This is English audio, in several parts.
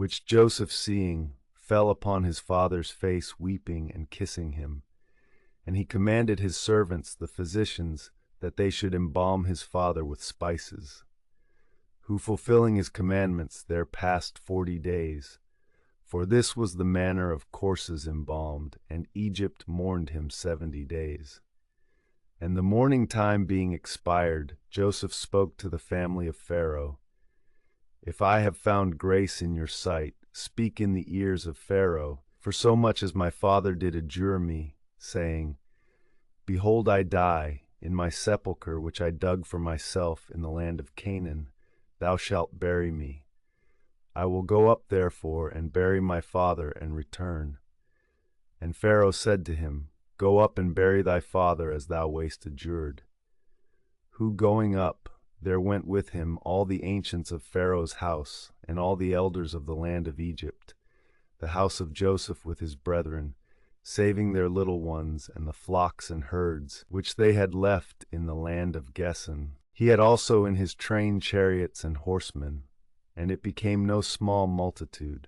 which Joseph seeing, fell upon his father's face weeping and kissing him. And he commanded his servants, the physicians, that they should embalm his father with spices, who fulfilling his commandments there passed 40 days. For this was the manner of corpses embalmed, and Egypt mourned him 70 days. And the mourning time being expired, Joseph spoke to the family of Pharaoh, If I have found grace in your sight, speak in the ears of Pharaoh, for so much as my father did adjure me, saying, Behold, I die, in my sepulchre which I dug for myself in the land of Canaan, thou shalt bury me. I will go up therefore and bury my father and return. And Pharaoh said to him, Go up and bury thy father as thou wast adjured. Who going up, there went with him all the ancients of Pharaoh's house, and all the elders of the land of Egypt, the house of Joseph with his brethren, saving their little ones and the flocks and herds, which they had left in the land of Geshon. He had also in his train chariots and horsemen, and it became no small multitude.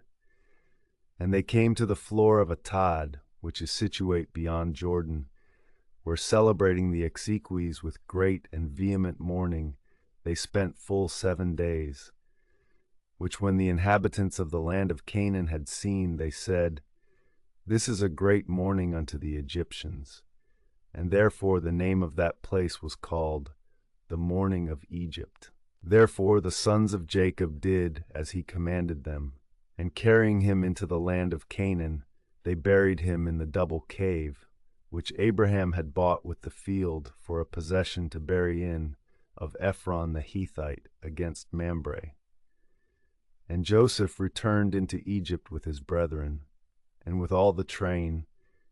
And they came to the floor of Atad, which is situate beyond Jordan, where celebrating the exequies with great and vehement mourning, they spent full 7 days, which when the inhabitants of the land of Canaan had seen, they said, This is a great mourning unto the Egyptians. And therefore the name of that place was called the mourning of Egypt. Therefore the sons of Jacob did as he commanded them, and carrying him into the land of Canaan, they buried him in the double cave, which Abraham had bought with the field for a possession to bury in, of Ephron the Hethite against Mamre. And Joseph returned into Egypt with his brethren, and with all the train,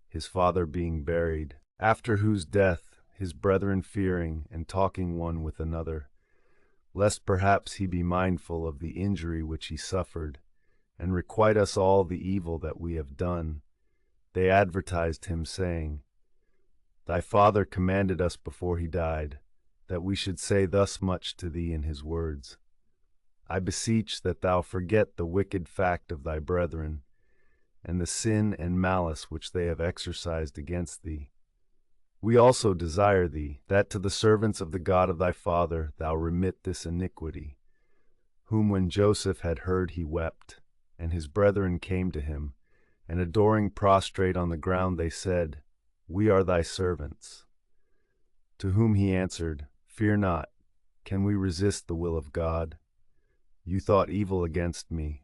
his father being buried, after whose death his brethren fearing and talking one with another, lest perhaps he be mindful of the injury which he suffered, and requite us all the evil that we have done, they advertised him, saying, Thy father commanded us before he died, that we should say thus much to thee in his words. I beseech that thou forget the wicked fact of thy brethren, and the sin and malice which they have exercised against thee. We also desire thee, that to the servants of the God of thy father thou remit this iniquity, whom when Joseph had heard he wept, and his brethren came to him, and adoring prostrate on the ground they said, We are thy servants. To whom he answered, Fear not, can we resist the will of God? You thought evil against me,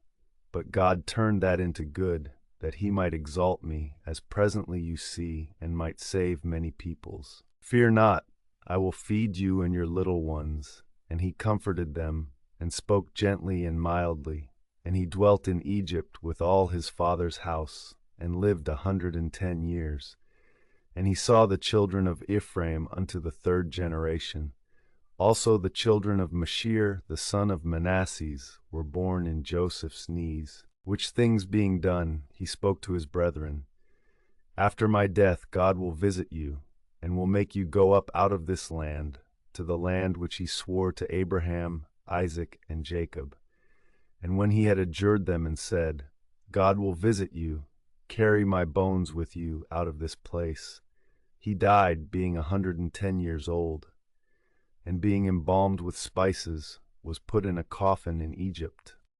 but God turned that into good, that he might exalt me, as presently you see, and might save many peoples. Fear not, I will feed you and your little ones. And he comforted them, and spoke gently and mildly. And he dwelt in Egypt with all his father's house, and lived 110 years. And he saw the children of Ephraim unto the 3rd generation. Also the children of Machir, the son of Manasses, were born in Joseph's knees. Which things being done, he spoke to his brethren, After my death God will visit you, and will make you go up out of this land, to the land which he swore to Abraham, Isaac, and Jacob. And when he had adjured them and said, God will visit you, carry my bones with you out of this place, he died, being 110 years old, and being embalmed with spices, was put in a coffin in Egypt.